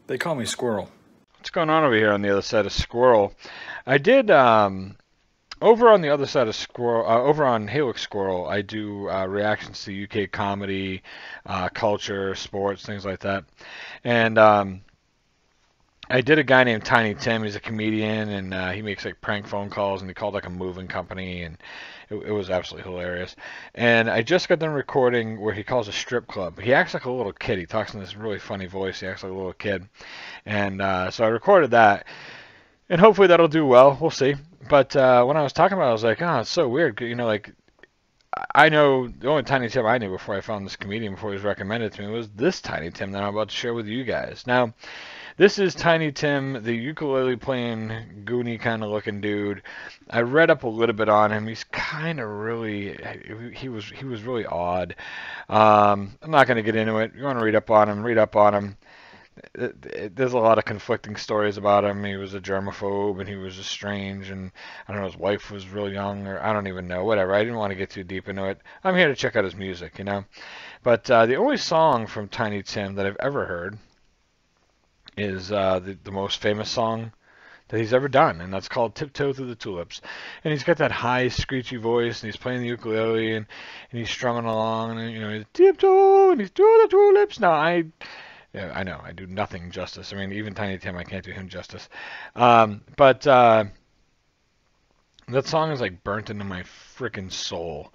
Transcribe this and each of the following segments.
They call me Squirrel. What's going on over here on the other side of Squirrel? I did over on the other side of Squirrel, over on Hey Look Squirrel, I do reactions to UK comedy, culture, sports, things like that. And I did a guy named Tiny Tim. He's a comedian, and he makes like prank phone calls, and he called like a moving company, and it was absolutely hilarious. And I just got done recording where he calls a strip club. He acts like a little kid. He talks in this really funny voice. He acts like a little kid. And so I recorded that, and hopefully that'll do well. We'll see. But when I was talking about it, I was like, oh, it's so weird. You know, like, I know the only Tiny Tim I knew before I found this comedian, before he was recommended to me, was this Tiny Tim that I'm about to share with you guys. Now, this is Tiny Tim, the ukulele playing, goony kind of looking dude. I read up a little bit on him. He's kind of really, he was really odd. I'm not going to get into it. You want to read up on him, read up on him. There's a lot of conflicting stories about him. He was a germaphobe, and he was just strange, and I don't know, his wife was real young, or I don't even know, whatever. I didn't want to get too deep into it. I'm here to check out his music, you know. But the only song from Tiny Tim that I've ever heard is the most famous song that he's ever done, and that's called Tiptoe Through the Tulips. And he's got that high, screechy voice, and he's playing the ukulele, and he's strumming along, and, you know, he's tiptoe, and he's through the tulips. Now, yeah, I know, I do nothing justice. I mean, even Tiny Tim, I can't do him justice. But that song is like burnt into my freaking soul.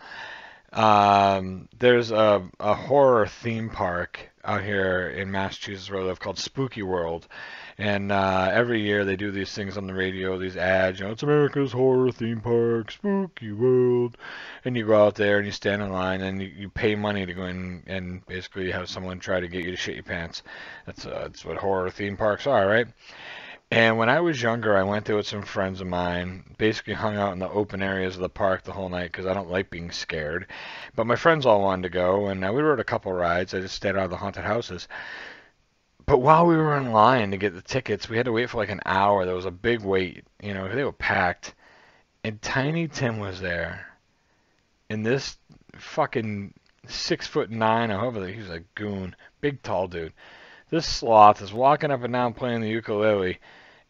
There's a horror theme park out here in Massachusetts where I live called Spooky World. And every year they do these things on the radio, these ads, you know, it's America's horror theme park, Spooky World. And you go out there and you stand in line and you pay money to go in and basically have someone try to get you to shit your pants. That's what horror theme parks are, right? And when I was younger, I went there with some friends of mine, basically hung out in the open areas of the park the whole night because I don't like being scared. But my friends all wanted to go, and we rode a couple rides. I just stayed out of the haunted houses. But while we were in line to get the tickets, we had to wait for like an hour. There was a big wait. You know, they were packed. And Tiny Tim was there. And this fucking 6'9", or however, he was a goon, big tall dude. This sloth is walking up and down playing the ukulele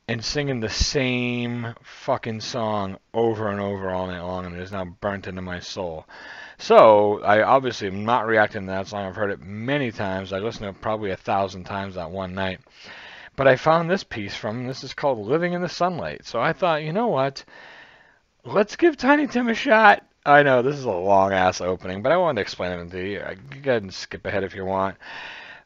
and singing the same fucking song over and over all night long, and it is now burnt into my soul. So, I obviously am not reacting to that song. I've heard it many times. I listened to it probably 1,000 times that one night. But I found this piece from him. This is called Living in the Sunlight. So I thought, you know what? Let's give Tiny Tim a shot. I know, this is a long-ass opening, but I wanted to explain it to you. You can go ahead and skip ahead if you want.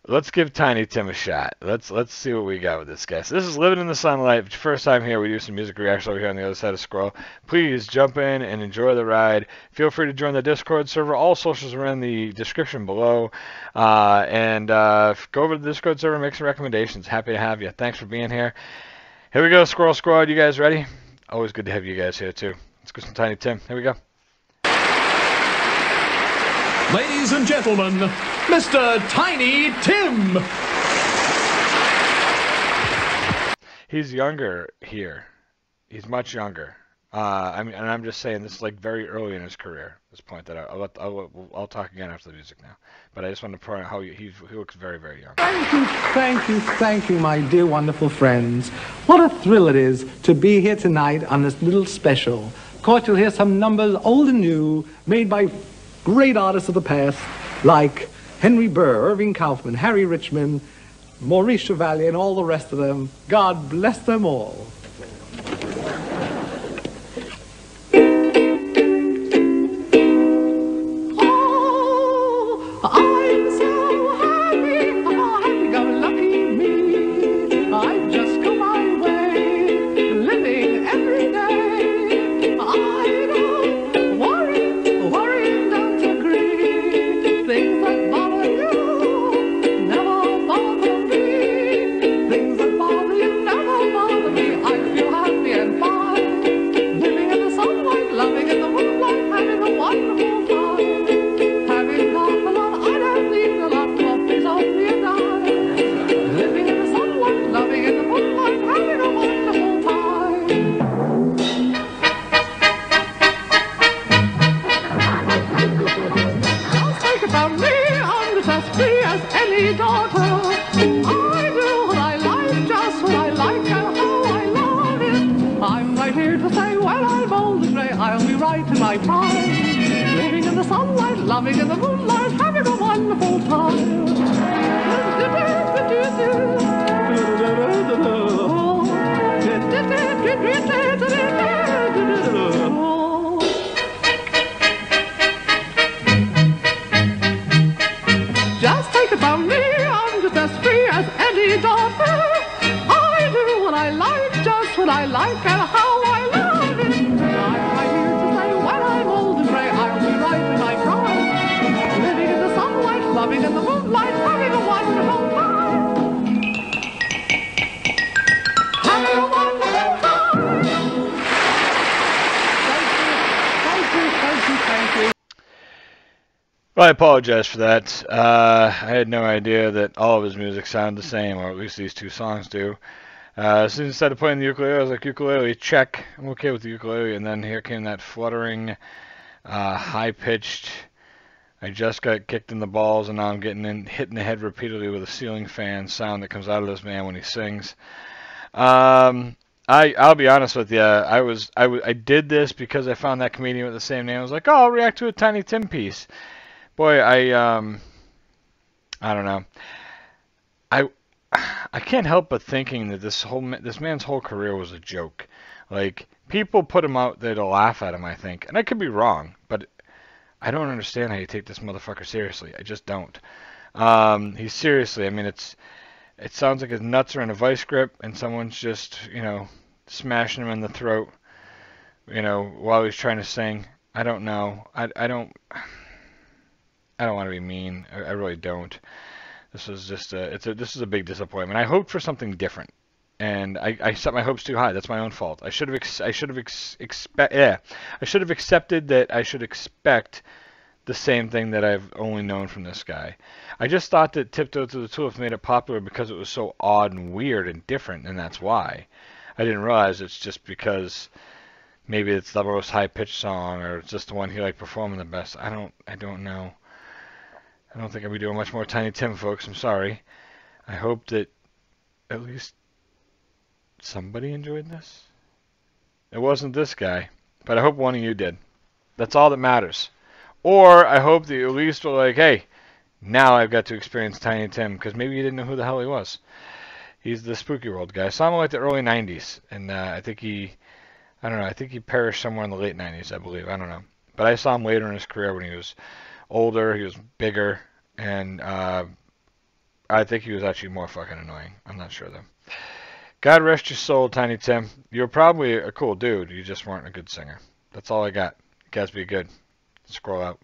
Let's give Tiny Tim a shot. Let's see what we got with this guy. So this is Living in the Sunlight. First time here, we do some music reaction over here on the other side of Squirrel. Please jump in and enjoy the ride. Feel free to join the Discord server. All socials are in the description below. And go over to the Discord server and make some recommendations. Happy to have you. Thanks for being here. Here we go, Squirrel Squad. You guys ready? Always good to have you guys here, too. Let's go some Tiny Tim. Here we go. Ladies and gentlemen, Mr. Tiny Tim. He's younger here. He's much younger. I mean, and I'm just saying this is like very early in his career. This point that I'll talk again after the music now. But I just want to point out how he looks very, very young. Thank you, my dear, wonderful friends. What a thrill it is to be here tonight on this little special. Of course, you'll hear some numbers, old and new, made by great artists of the past, like Henry Burr, Irving Kaufman, Harry Richmond, Maurice Chevalier, and all the rest of them. God bless them all. Oh, I'm so happy, oh, happy-go-lucky me. I just go my way, living every day. I don't worry, don't agree. Things that bother you never bother me. Things that bother you never bother me. I loving in the moonlight, having a wonderful time. Just take it from me, I'm just as free as any daughter. I do what I like, just what I like, and how I love it. I'm right here to say when I'm old and gray, I'll be right in my prime. Living in the sunlight, loving in the moonlight, having a wonderful time. Having a wonderful time. Thank you. Well, I apologize for that. I had no idea that all of his music sounded the same, or at least these two songs do. As soon as I started playing the ukulele, I was like, ukulele, check. I'm okay with the ukulele. And then here came that fluttering, high-pitched, I just got kicked in the balls, and now I'm getting hit in the head repeatedly with a ceiling fan sound that comes out of this man when he sings. I'll be honest with you. I did this because I found that comedian with the same name. I was like, oh, I'll react to a Tiny Tim piece. Boy, I don't know. I can't help but thinking that this man's whole career was a joke. Like, people put him out there to laugh at him, I think, and I could be wrong, but I don't understand how you take this motherfucker seriously. I just don't. He's seriously. I mean, it sounds like his nuts are in a vice grip, and someone's just, smashing him in the throat, while he's trying to sing. I don't know. I don't want to be mean. I really don't. This was just this is a big disappointment. I hoped for something different, and I set my hopes too high. That's my own fault. I should have accepted that I should expect the same thing that I've only known from this guy. I just thought that Tiptoe Through the Tulips made it popular because it was so odd and weird and different, and that's why. I didn't realize it's just because maybe it's the most high-pitched song, or it's just the one he liked performing the best. I don't know. I don't think I'll be doing much more Tiny Tim, folks. I'm sorry. I hope that at least somebody enjoyed this. It wasn't this guy, but I hope one of you did. That's all that matters. Or I hope that you at least were like, hey, now I've got to experience Tiny Tim, because maybe you didn't know who the hell he was. He's the Spooky World guy. I saw him like the early 90s, and I think he perished somewhere in the late 90s, I believe. I don't know. But I saw him later in his career when he was older, he was bigger, and I think he was actually more fucking annoying. I'm not sure, though. God rest your soul, Tiny Tim. You're probably a cool dude. You just weren't a good singer. That's all I got. You guys be good. Scroll out.